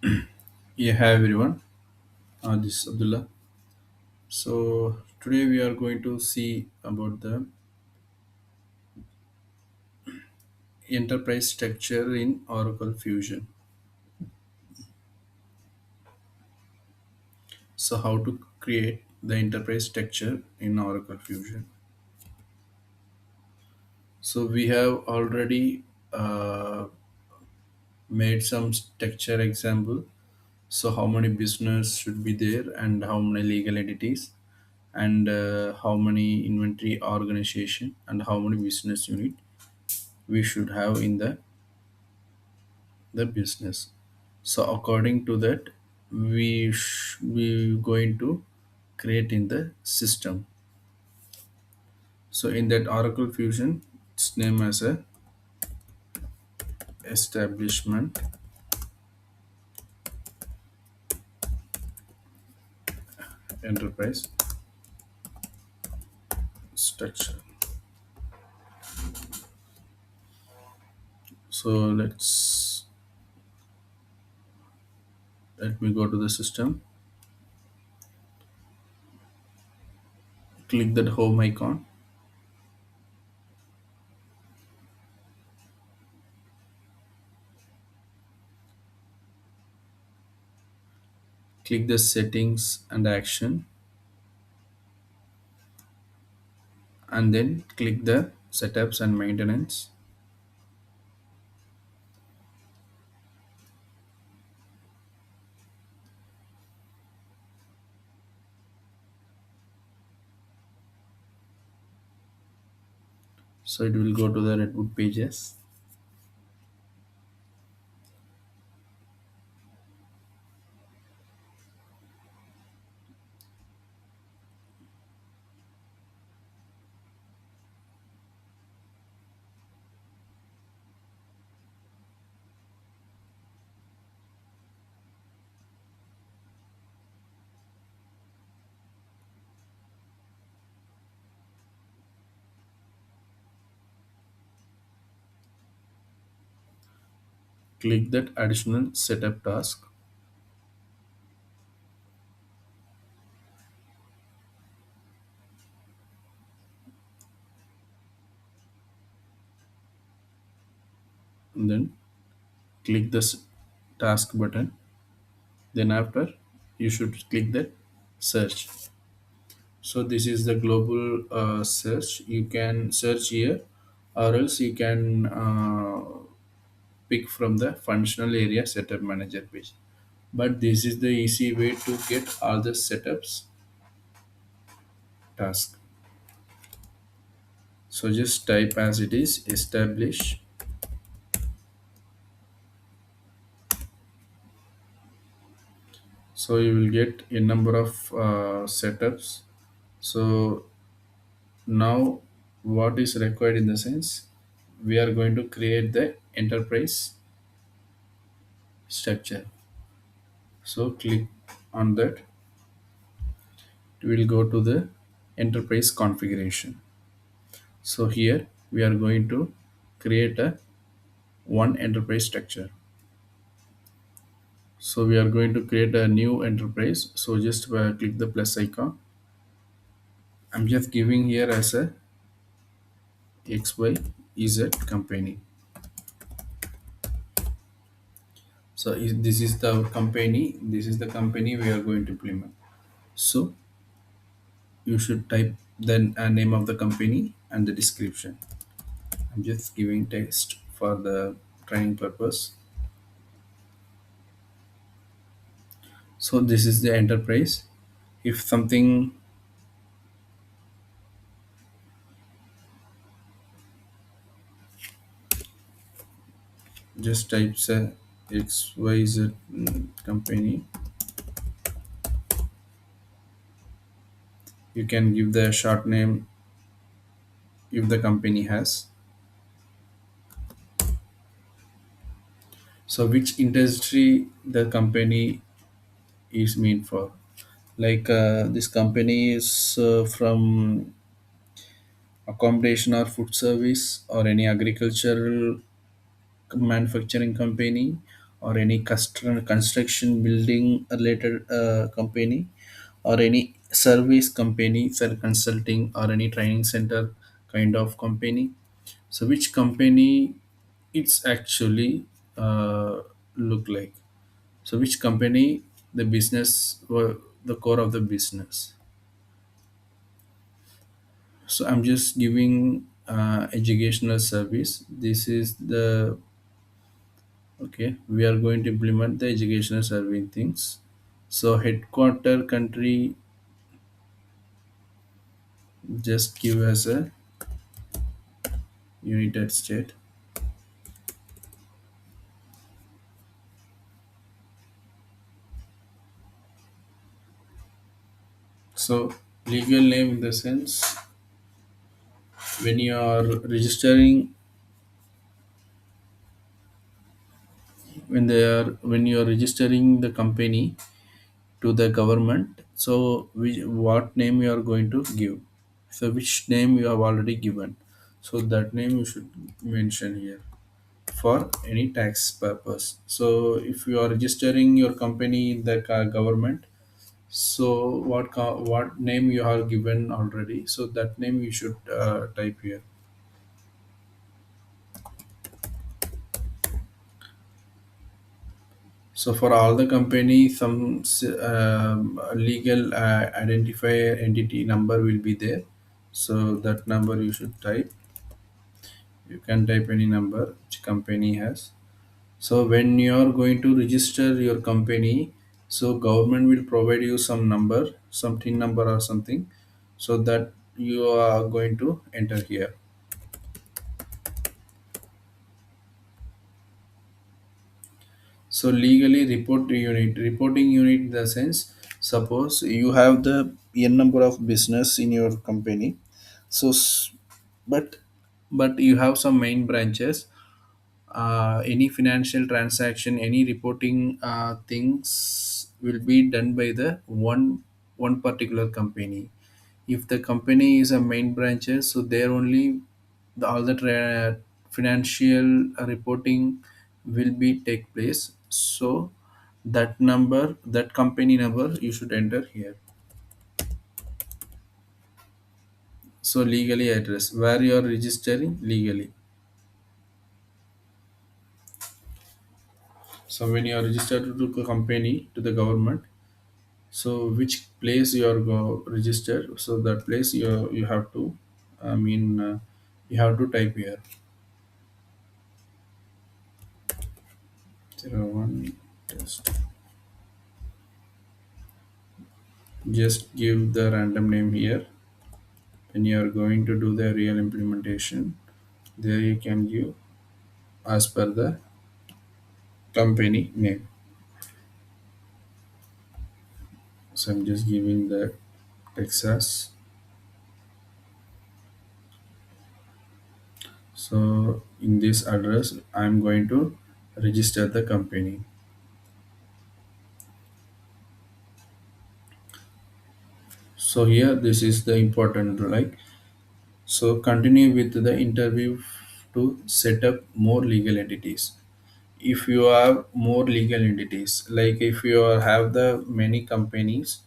Yeah, hi everyone. This is Abdullah. So today we are going to see about the enterprise structure in Oracle Fusion. So how to create the enterprise structure in Oracle Fusion. So we have already made some structure example. So how many business should be there and how many legal entities and how many inventory organization and how many business unit we should have in the business. So according to that, we going to create in the system. So in that Oracle Fusion, it's named as a establishment enterprise structure. So let me go to the system. Click that home icon. Click the settings and action, and then click the setups and maintenance. So it will go to the Redwood pages. Click that additional setup task. And then click this task button. Then after, you should click that search. So this is the global search. You can search here, or else you can pick from the functional area setup manager page. But this is the easy way to get all the setups task. So just type as it is, establish. So you will get a number of setups. So now what is required in the sense, we are going to create the enterprise structure. So click on that. We will go to the enterprise configuration. So here we are going to create a one enterprise structure. So we are going to create a new enterprise. So just click the plus icon. I'm just giving here as a XYZ company. So this is the company. This is the company we are going to implement. So you should type the name of the company and the description. I'm just giving text for the training purpose. So this is the enterprise. If something, just types a XYZ company, you can give the short name if the company has. So which industry the company is meant for. Like this company is from accommodation or food service or any agricultural manufacturing company, or any construction building related company, or any service company for consulting, or any training center kind of company. So which company it's actually look like? So which company the business or the core of the business? So I'm just giving educational service. This is the okay. We are going to implement the educational serving things. So headquarter country, just give us a United State. So legal name in the sense, when you are registering, when you are registering the company to the government, so what name you are going to give? So which name you have already given, so that name you should mention here for any tax purpose. So if you are registering your company in the government, so what name you have given already, so that name you should type here. So for all the company, some legal identifier entity number will be there. So that number you should type. You can type any number which company has. So when you are going to register your company, so government will provide you some number, some TIN number or something, so that you are going to enter here. So legally reporting unit in the sense, suppose you have the n number of business in your company. So but you have some main branches. Any financial transaction, any reporting things will be done by the one particular company. If the company is a main branches, so there only all the financial reporting will be take place. So that number, that company number you should enter here. So legally address where you are registering legally. So when you are registered to the company to the government, so which place you are registered, so that place you have to, I mean, you have to type here 01 test. Just give the random name here. When you are going to do the real implementation, there you can give as per the company name. So I'm just giving the Texas. So in this address I'm going to register the company. So here this is the important, like, so continue with the interview to set up more legal entities. If you have more legal entities, like if you have the many companies,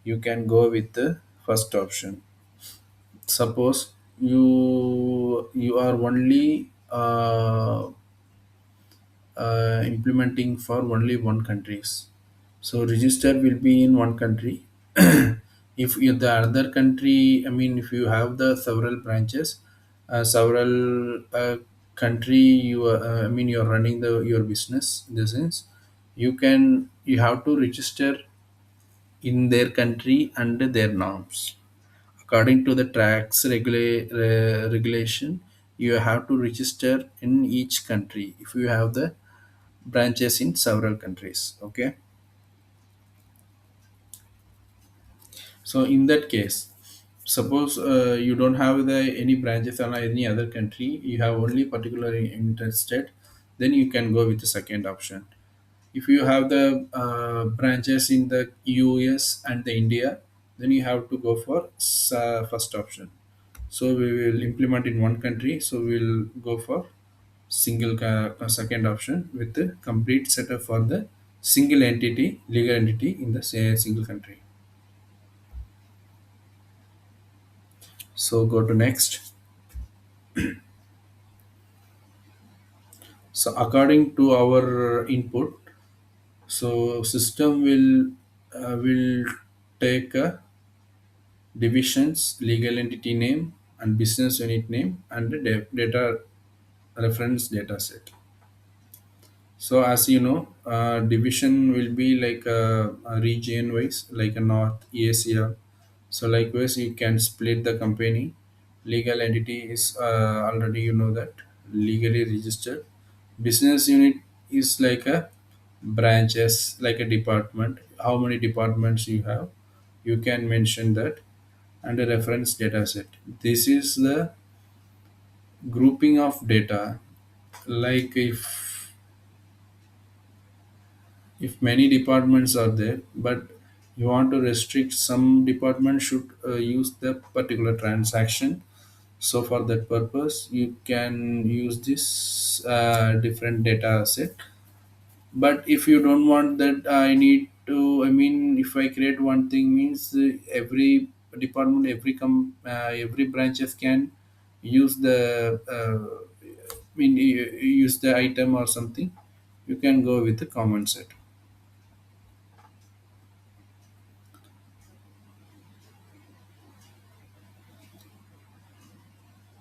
you can go with the first option. Suppose you are only implementing for only one countries, so register will be in one country. If you the other country, I mean, if you have the several branches, several country, you I mean, you're running the your business in the sense, you have to register in their country under their norms according to the tax regulation. You have to register in each country if you have the branches in several countries. Okay. So in that case, suppose you don't have the any branches on any other country, you have only particular interested, then you can go with the second option. If you have the branches in the US and the India, then you have to go for first option. So we will implement in one country, so we'll go for second option with the complete setup for the single entity legal entity in the single country. So go to next. So according to our input, so system will take a divisions, legal entity name, and business unit name, and the data reference data set. So as you know, division will be like a region wise, like a North Asia. So likewise, you can split the company. Legal entity is already you know that legally registered. Business unit is like a branches, like a department. How many departments you have, you can mention that, and a reference data set. This is the grouping of data. Like if many departments are there, but you want to restrict some department should use the particular transaction. So for that purpose, you can use this different data set. But if you don't want that, I need to, I mean, if I create one thing means every department, every branches can use the use the item or something. You can go with the common set.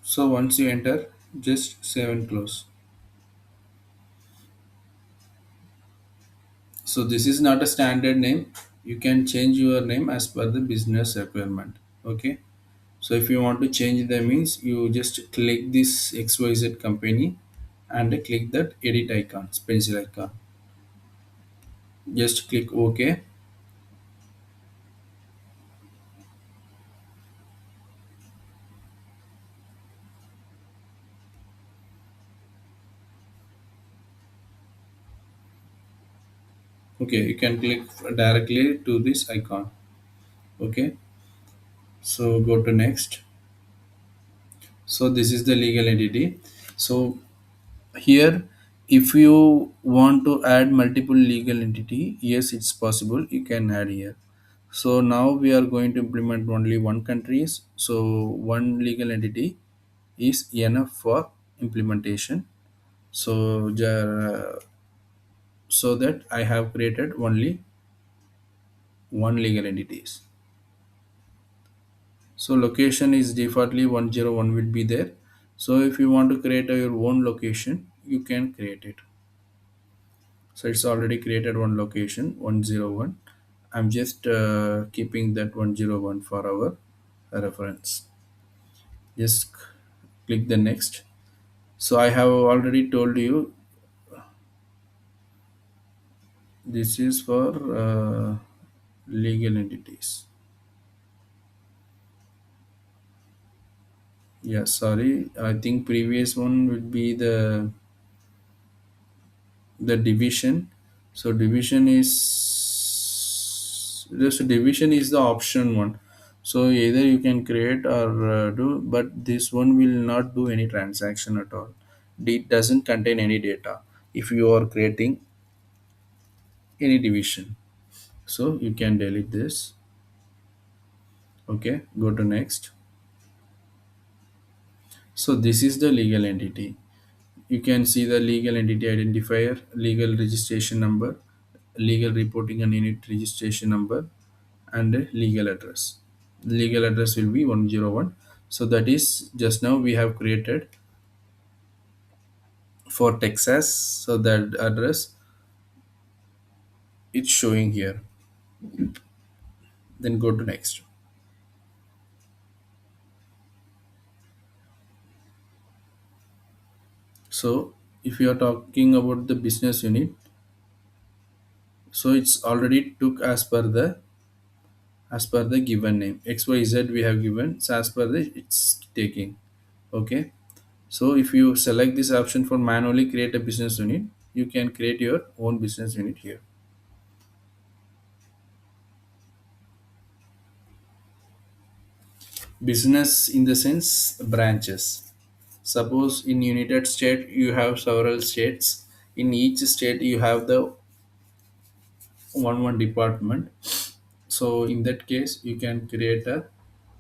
So once you enter, just save and close. So this is not a standard name. You can change your name as per the business requirement. Okay. So if you want to change the means, you just click this XYZ company and click that edit icon, pencil icon. Just click OK. Okay, you can click directly to this icon. Okay. So go to next. So this is the legal entity. So here, if you want to add multiple legal entity, yes, it's possible. You can add here. So now we are going to implement only one countries. So one legal entity is enough for implementation. So so that I have created only one legal entities. So location is defaultly 101 will be there. So if you want to create your own location, you can create it. So it's already created one location 101. I'm just keeping that 101 for our reference. Just click the next. So I have already told you this is for legal entities. Yeah, sorry. I think previous one would be the division. So division is the option one. So either you can create or do, but this one will not do any transaction at all. It doesn't contain any data if you are creating any division. So you can delete this. Okay, go to next. So this is the legal entity. You can see the legal entity identifier, legal registration number, legal reporting and unit registration number, and a legal address. Legal address will be 101. So that is just now we have created for Texas. So that address it's showing here. Then go to next. So if you are talking about the business unit, so it's already took as per the given name xyz we have given, so as per the it's taking. Okay, so if you select this option for manually create a business unit, you can create your own business unit here. Business in the sense branches. Suppose in United States you have several states. In each state you have the one department. So in that case you can create a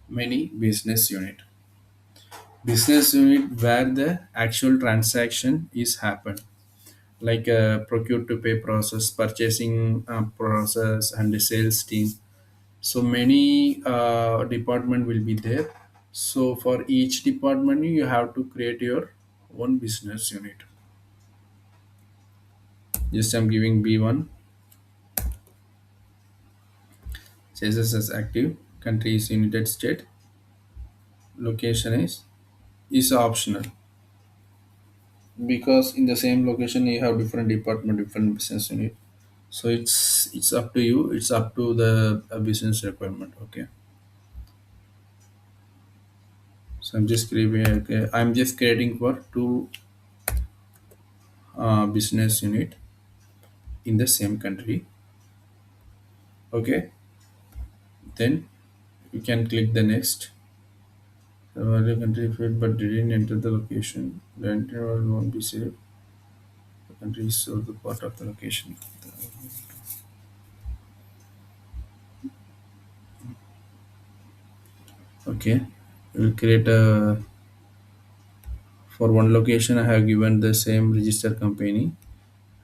many business unit where the actual transaction is happen, like a procure to pay process, purchasing process, and the sales team. So many department will be there. So for each department you have to create your own business unit. Just I'm giving B1. Says as active, country is United State, location is optional, because in the same location you have different department, different business unit. So it's up to you, it's up to the business requirement. Okay, so I'm just creating for two business unit in the same country. Okay, then you can click the next. The other country failed but didn't enter the location. The entry won't be saved. The country is so the part of the location. Okay, we'll create a, for one location I have given the same register company,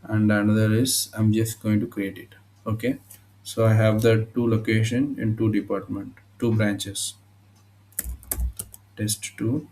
and another is I'm just going to create it. Okay, so I have the two location in two department, two branches, test 2.